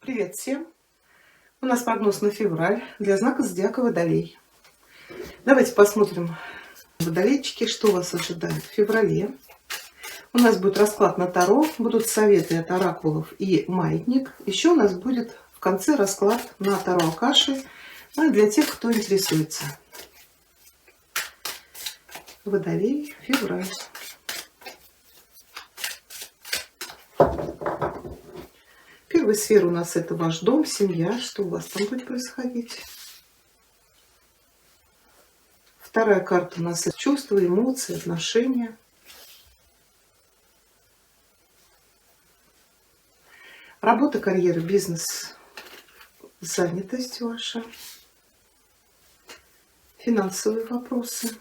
Привет всем! У нас прогноз на февраль для знака зодиака Водолей. Давайте посмотрим, водолейчики, что вас ожидает в феврале. У нас будет расклад на Таро, будут советы от оракулов и маятник. Еще у нас будет в конце расклад на Таро Акаши, для тех, кто интересуется. Водолей, февраль. Первая сфера у нас это ваш дом, семья. Что у вас там будет происходить? Вторая карта у нас это чувства, эмоции, отношения. Работа, карьера, бизнес, занятость ваша. Финансовые вопросы.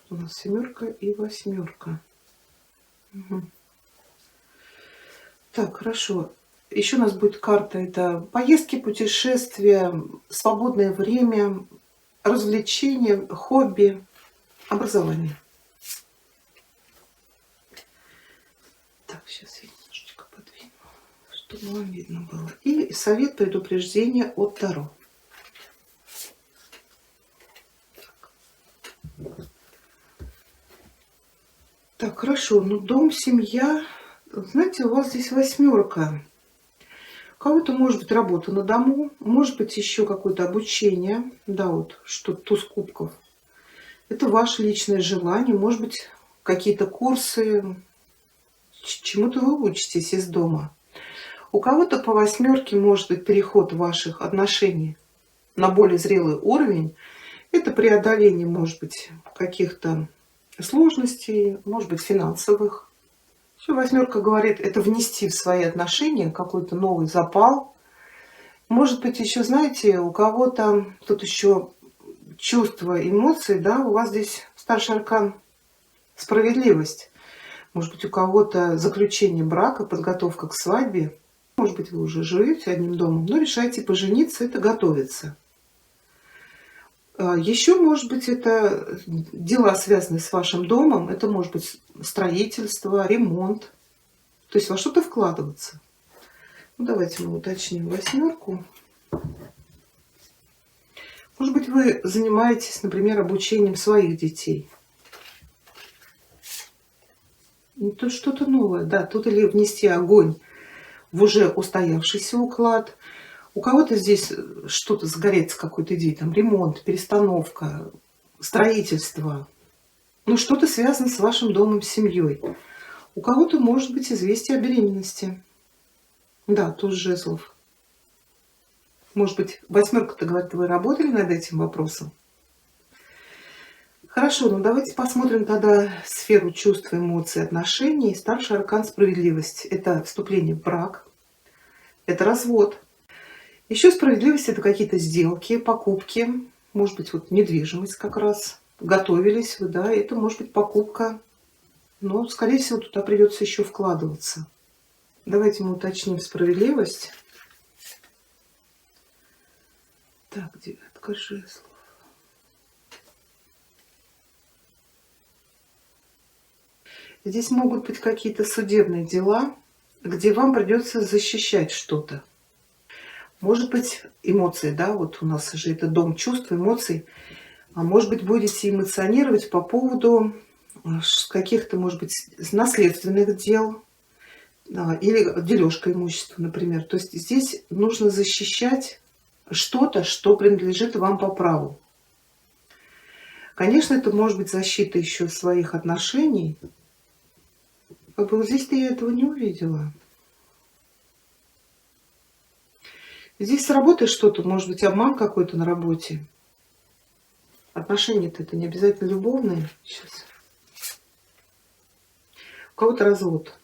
У нас семерка и восьмерка. Угу. Так, хорошо. Еще у нас будет карта. Это поездки, путешествия, свободное время, развлечения, хобби, образование. Так, сейчас я немножечко подвину, чтобы вам видно было. И совет, предупреждение от Таро. Так, хорошо. Ну, дом, семья. Знаете, у вас здесь восьмерка. У кого-то может быть работа на дому, может быть еще какое-то обучение. Да, вот что туз кубков. Это ваше личное желание, может быть какие-то курсы, чему-то вы учитесь из дома. У кого-то по восьмерке может быть переход ваших отношений на более зрелый уровень. Это преодоление, может быть, каких-то сложностей, может быть, финансовых. Еще восьмерка говорит, это внести в свои отношения какой-то новый запал. Может быть, еще, знаете, у кого-то тут еще чувства, эмоции, да, у вас здесь старший аркан справедливость. Может быть, у кого-то заключение брака, подготовка к свадьбе. Может быть, вы уже живете одним домом, но решаете пожениться, это готовится. Еще, может быть, это дела, связанные с вашим домом. Это может быть строительство, ремонт. То есть во что-то вкладываться. Ну, давайте мы уточним восьмерку. Может быть, вы занимаетесь, например, обучением своих детей. Тут что-то новое. Да, тут или внести огонь в уже устоявшийся уклад. У кого-то здесь что-то загорится, какой-то идеей, там ремонт, перестановка, строительство. Ну, что-то связано с вашим домом, с семьей. У кого-то может быть известие о беременности. Да, туз жезлов. Может быть, восьмерка-то говорит, вы работали над этим вопросом? Хорошо, ну давайте посмотрим тогда сферу чувств, эмоций, отношений. Старший аркан справедливость. Это вступление в брак, это развод. Еще справедливость — это какие-то сделки, покупки, может быть, вот недвижимость как раз. Готовились вы, да, это может быть покупка, но, скорее всего, туда придется еще вкладываться. Давайте мы уточним справедливость. Так, девятка жезлов. Здесь могут быть какие-то судебные дела, где вам придется защищать что-то. Может быть, эмоции, да, вот у нас же это дом чувств, эмоций. А может быть, будете эмоционировать по поводу каких-то, может быть, наследственных дел, да, или дележка имущества, например. То есть здесь нужно защищать что-то, что принадлежит вам по праву. Конечно, это может быть защита еще своих отношений. Как бы вот здесь-то я этого не увидела. Здесь с работой что-то, может быть, обман какой-то на работе. Отношения-то это не обязательно любовные. Сейчас. У кого-то развод.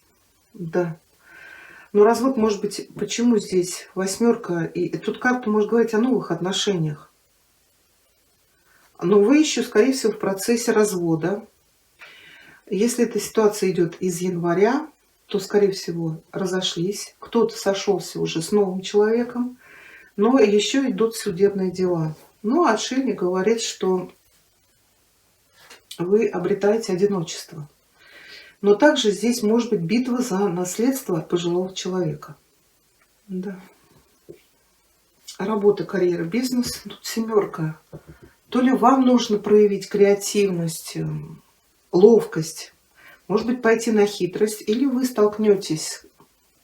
Да. Но развод может быть, почему здесь восьмерка? И тут карта может говорить о новых отношениях. Но вы еще, скорее всего, в процессе развода. Если эта ситуация идет из января, то, скорее всего, разошлись. Кто-то сошелся уже с новым человеком. Но еще идут судебные дела. Но отшельник говорит, что вы обретаете одиночество. Но также здесь может быть битва за наследство от пожилого человека. Да. Работа, карьера, бизнес. Тут семерка. То ли вам нужно проявить креативность, ловкость, может быть, пойти на хитрость, или вы столкнетесь,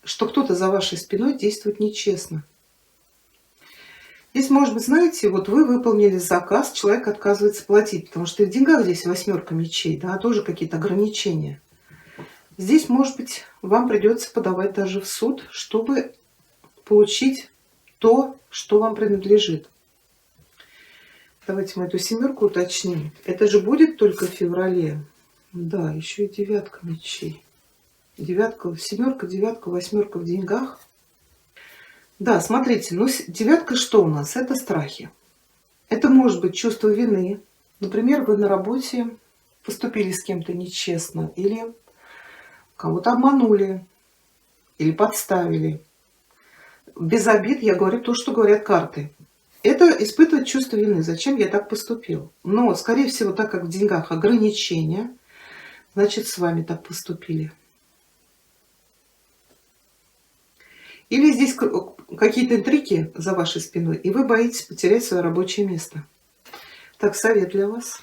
что кто-то за вашей спиной действует нечестно. Здесь, может быть, знаете, вот вы выполнили заказ, человек отказывается платить, потому что и в деньгах здесь восьмерка мечей, да, тоже какие-то ограничения. Здесь, может быть, вам придется подавать даже в суд, чтобы получить то, что вам принадлежит. Давайте мы эту семерку уточним. Это же будет только в феврале. Да, еще и девятка мечей. Девятка, семерка, девятка, восьмерка в деньгах. Да, смотрите, ну девятка что у нас? Это страхи. Это может быть чувство вины. Например, вы на работе поступили с кем-то нечестно, или кого-то обманули, или подставили. Без обид я говорю то, что говорят карты. Это испытывать чувство вины. Зачем я так поступил? Но, скорее всего, так как в деньгах ограничения, значит, с вами так поступили. Или здесь какие-то интриги за вашей спиной, и вы боитесь потерять свое рабочее место. Так, совет для вас.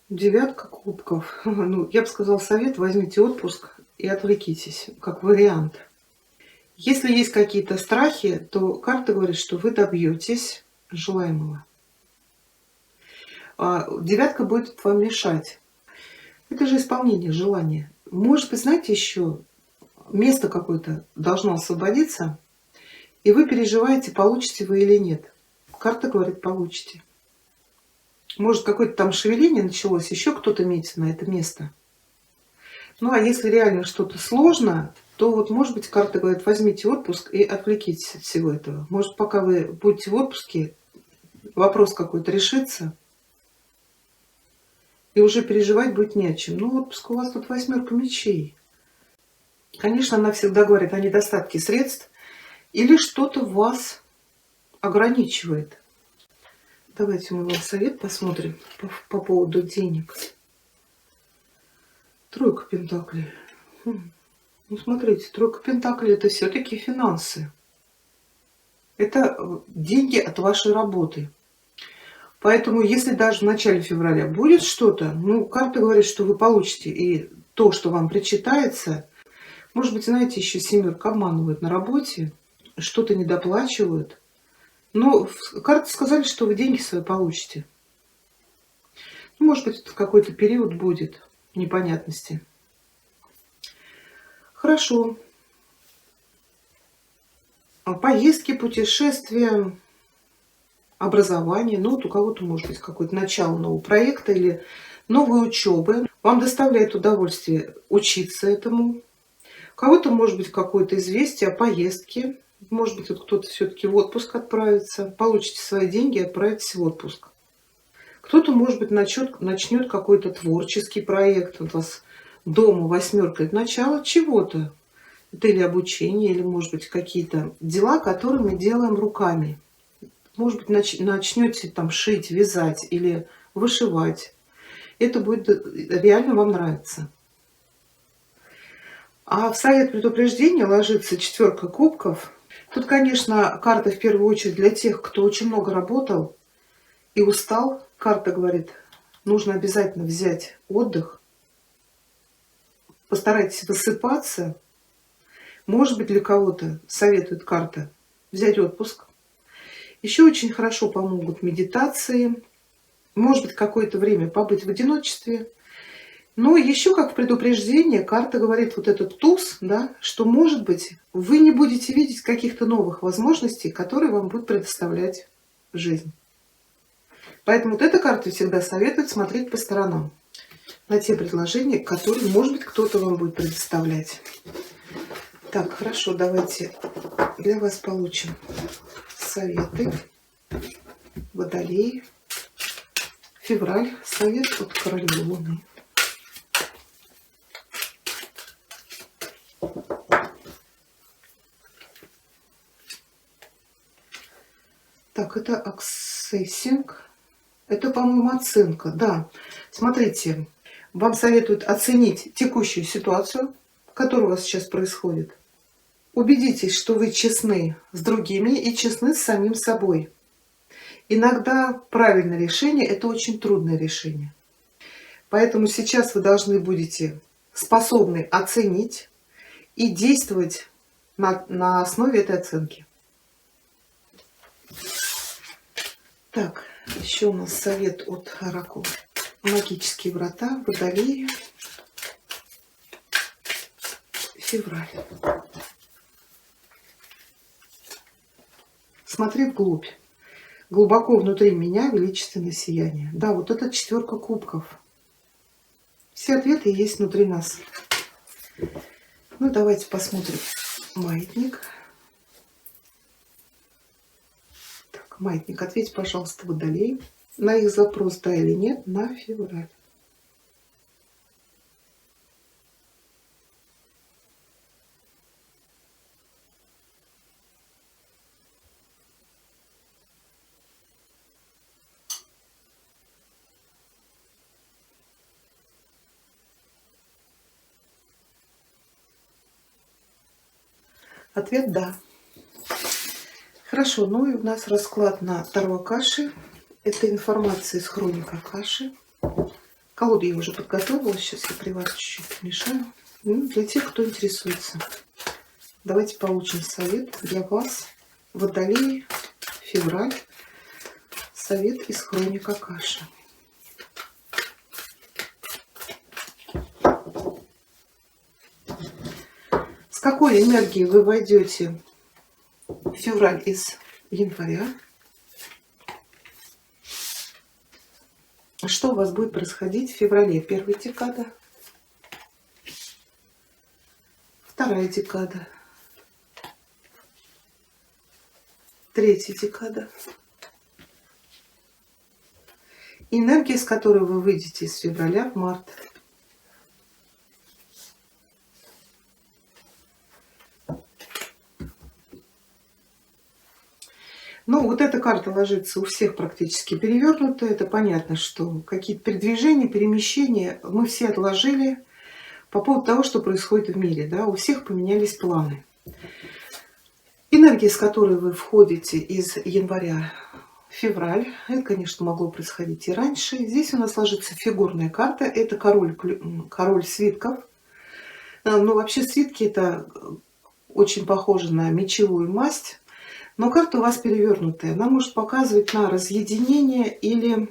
Девятка кубков. Ну, я бы сказала, совет: возьмите отпуск и отвлекитесь, как вариант. Если есть какие-то страхи, то карта говорит, что вы добьетесь желаемого. А девятка будет вам мешать. Это же исполнение желания. Может быть, знаете, еще место какое-то должно освободиться, и вы переживаете, получите вы или нет. Карта говорит, получите. Может, какое-то там шевеление началось, еще кто-то метит на это место. Ну, а если реально что-то сложно, то вот, может быть, карта говорит, возьмите отпуск и отвлекитесь от всего этого. Может, пока вы будете в отпуске, вопрос какой-то решится, и уже переживать будет не о чем. Ну, отпуск у вас тут восьмерка мечей. Конечно, она всегда говорит о недостатке средств или что-то вас ограничивает. Давайте мы вам совет посмотрим по поводу денег. Тройка пентаклей. Ну, смотрите, тройка пентаклей — это все-таки финансы. Это деньги от вашей работы. Поэтому, если даже в начале февраля будет что-то, ну, карта говорит, что вы получите и то, что вам причитается. Может быть, знаете, еще семерка обманывают на работе, что-то недоплачивают. Но карты сказали, что вы деньги свои получите. Ну, может быть, в какой-то период будет непонятности. Хорошо. Поездки, путешествия, образование. Ну, вот у кого-то может быть какое-то начало нового проекта или новой учебы. Вам доставляет удовольствие учиться этому. У кого-то может быть какое-то известие о поездке. Может быть, вот кто-то все-таки в отпуск отправится. Получите свои деньги и отправитесь в отпуск. Кто-то, может быть, начнет какой-то творческий проект. Вот у вас дома восьмерка — это начало чего-то. Это или обучение, или, может быть, какие-то дела, которые мы делаем руками. Может быть, начнете там шить, вязать или вышивать. Это будет реально вам нравиться. А в совет предупреждения ложится четверка кубков. Тут, конечно, карта в первую очередь для тех, кто очень много работал и устал. Карта говорит, нужно обязательно взять отдых. Постарайтесь высыпаться. Может быть, для кого-то советует карта взять отпуск. Еще очень хорошо помогут медитации. Может быть, какое-то время побыть в одиночестве. Но еще как предупреждение, карта говорит вот этот туз, да, что, может быть, вы не будете видеть каких-то новых возможностей, которые вам будут предоставлять жизнь. Поэтому вот эта карта всегда советует смотреть по сторонам на те предложения, которые, может быть, кто-то вам будет предоставлять. Так, хорошо, давайте для вас получим советы. Водолей. Февраль. Совет от королевы Луны. Так, это аксессинг. Это, по-моему, оценка. Да, смотрите, вам советуют оценить текущую ситуацию, который у вас сейчас происходит. Убедитесь, что вы честны с другими и честны с самим собой. Иногда правильное решение – это очень трудное решение. Поэтому сейчас вы должны будете способны оценить и действовать на основе этой оценки. Так, еще у нас совет от оракула. Магические врата, Водолея, февраль. Смотри вглубь. Глубоко внутри меня величественное сияние. Да, вот это 4 кубков. Все ответы есть внутри нас. Ну, давайте посмотрим маятник. Так, маятник, ответь, пожалуйста, Водолей. На их запрос, да или нет, на февраль. Ответ да. Хорошо, ну и у нас расклад на Таро Акаши. Это информация из хроник Акаши. Колоду я уже подготовила, сейчас я при вас чуть-чуть помешаю. Ну, для тех, кто интересуется. Давайте получим совет для вас. Водолей, февраль. Совет из хроник Акаши. С какой энергией вы войдете в февраль из января? Что у вас будет происходить в феврале? Первая декада, вторая декада, третья декада. Энергия, с которой вы выйдете из февраля в март. Ну, вот эта карта ложится у всех практически перевернутая. Это понятно, что какие-то передвижения, перемещения мы все отложили по поводу того, что происходит в мире. Да? У всех поменялись планы. Энергия, с которой вы входите из января в февраль, это, конечно, могло происходить и раньше. Здесь у нас ложится фигурная карта. Это король свитков. Но вообще свитки это очень похоже на мечевую масть. Но карта у вас перевернутая. Она может показывать на разъединение или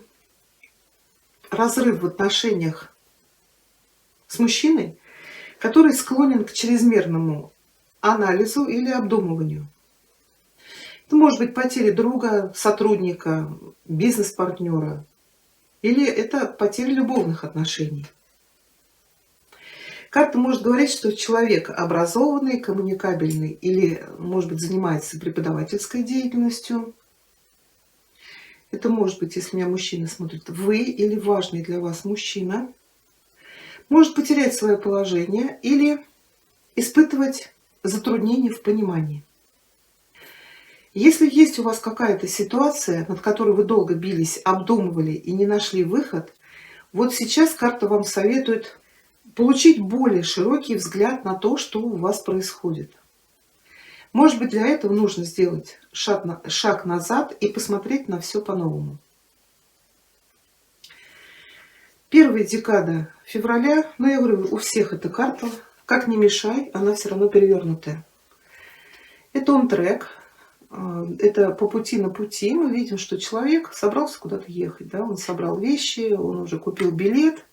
разрыв в отношениях с мужчиной, который склонен к чрезмерному анализу или обдумыванию. Это может быть потеря друга, сотрудника, бизнес-партнера. Или это потеря любовных отношений. Карта может говорить, что человек образованный, коммуникабельный или, может быть, занимается преподавательской деятельностью. Это может быть, если меня мужчина смотрит, вы или важный для вас мужчина. Может потерять свое положение или испытывать затруднения в понимании. Если есть у вас какая-то ситуация, над которой вы долго бились, обдумывали и не нашли выход, вот сейчас карта вам советует получить более широкий взгляд на то, что у вас происходит. Может быть, для этого нужно сделать шаг назад и посмотреть на все по-новому. Первая декада февраля, ну я говорю, у всех эта карта, как ни мешай, она все равно перевернутая. Это он-трек, это по пути на пути. Мы видим, что человек собрался куда-то ехать, да? Он собрал вещи, он уже купил билет.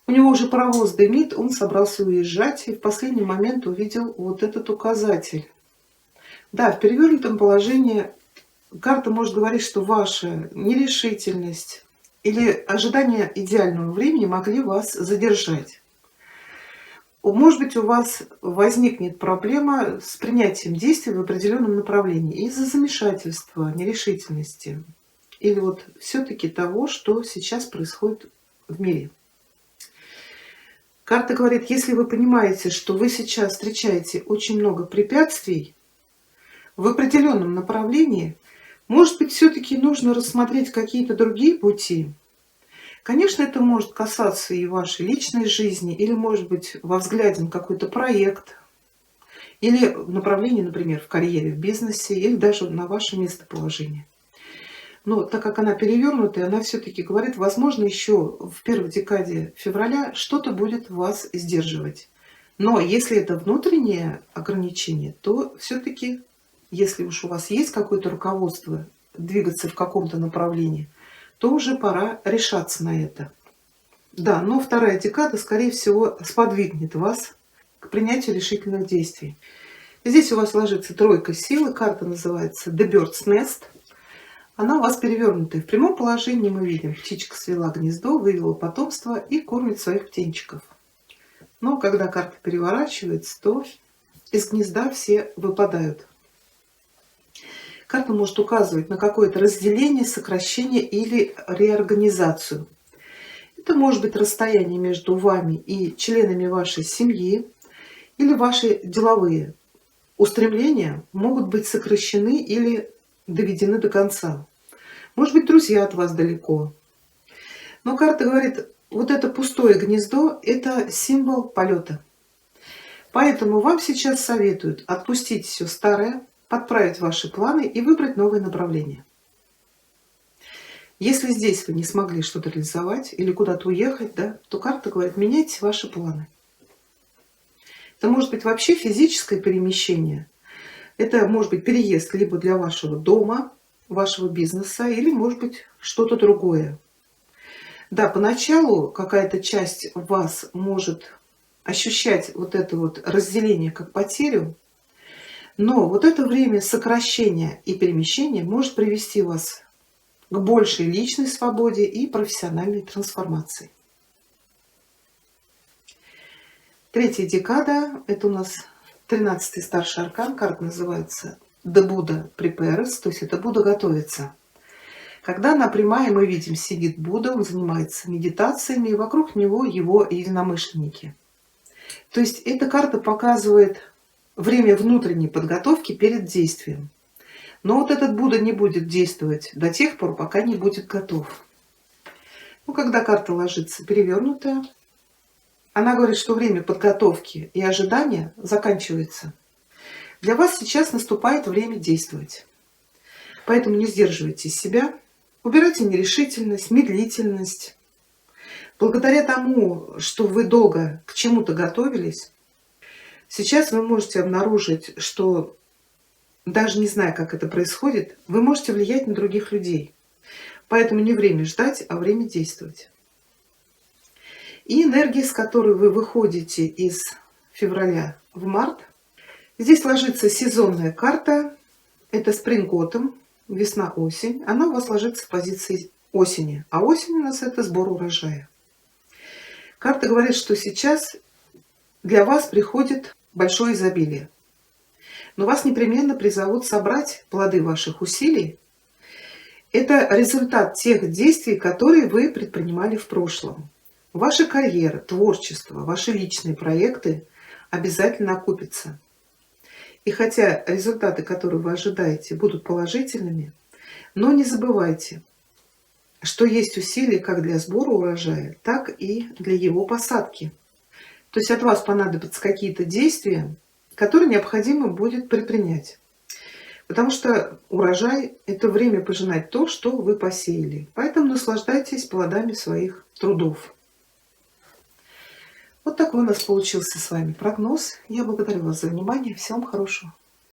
У него уже паровоз дымит, он собрался уезжать и в последний момент увидел вот этот указатель. Да, в перевернутом положении карта может говорить, что ваша нерешительность или ожидание идеального времени могли вас задержать. Может быть, у вас возникнет проблема с принятием действий в определенном направлении из-за замешательства, нерешительности или вот все-таки того, что сейчас происходит в мире. Карта говорит, если вы понимаете, что вы сейчас встречаете очень много препятствий в определенном направлении, может быть, все-таки нужно рассмотреть какие-то другие пути, Конечно, это может касаться и вашей личной жизни, или, может быть, во взгляде на какой-то проект, или в направлении, например, в карьере, в бизнесе, или даже на ваше местоположение. Но так как она перевернутая, она все-таки говорит, возможно, еще в первой декаде февраля что-то будет вас сдерживать. Но если это внутреннее ограничение, то все-таки, если уж у вас есть какое-то руководство двигаться в каком-то направлении, то уже пора решаться на это. Да, но вторая декада, скорее всего, сподвигнет вас к принятию решительных действий. Здесь у вас ложится тройка силы, карта называется The Bird's Nest. Она у вас перевернутая. В прямом положении мы видим, птичка свела гнездо, вывела потомство и кормит своих птенчиков. Но когда карта переворачивается, то из гнезда все выпадают. Карта может указывать на какое-то разделение, сокращение или реорганизацию. Это может быть расстояние между вами и членами вашей семьи или ваши деловые устремления могут быть сокращены или доведены до конца. Может быть, друзья от вас далеко. Но карта говорит, вот это пустое гнездо – это символ полета. Поэтому вам сейчас советуют отпустить все старое, подправить ваши планы и выбрать новое направление. Если здесь вы не смогли что-то реализовать или куда-то уехать, да, то карта говорит, меняйте ваши планы. Это может быть вообще физическое перемещение. Это может быть переезд либо для вашего дома, вашего бизнеса, или может быть что-то другое. Да, поначалу какая-то часть вас может ощущать вот это вот разделение как потерю, но вот это время сокращения и перемещения может привести вас к большей личной свободе и профессиональной трансформации. Третья декада, это у нас 13-й старший аркан, карта называется The Buddha Prepares, то есть это Будда готовится. Когда она прямая, мы видим, сидит Будда, он занимается медитациями, и вокруг него его единомышленники. То есть эта карта показывает время внутренней подготовки перед действием. Но вот этот Будда не будет действовать до тех пор, пока не будет готов. Ну, когда карта ложится перевернутая, она говорит, что время подготовки и ожидания заканчивается. Для вас сейчас наступает время действовать. Поэтому не сдерживайте себя, убирайте нерешительность, медлительность. Благодаря тому, что вы долго к чему-то готовились, сейчас вы можете обнаружить, что даже не зная, как это происходит, вы можете влиять на других людей. Поэтому не время ждать, а время действовать. И энергия, с которой вы выходите из февраля в март, здесь ложится сезонная карта. Это Spring Autumn, весна-осень. Она у вас ложится в позиции осени. А осень у нас это сбор урожая. Карта говорит, что сейчас для вас приходит большое изобилие. Но вас непременно призовут собрать плоды ваших усилий. Это результат тех действий, которые вы предпринимали в прошлом. Ваша карьера, творчество, ваши личные проекты обязательно окупятся. И хотя результаты, которые вы ожидаете, будут положительными, но не забывайте, что есть усилия как для сбора урожая, так и для его посадки. То есть от вас понадобятся какие-то действия, которые необходимо будет предпринять. Потому что урожай – это время пожинать то, что вы посеяли. Поэтому наслаждайтесь плодами своих трудов. Вот такой у нас получился с вами прогноз. Я благодарю вас за внимание. Всего вам хорошего.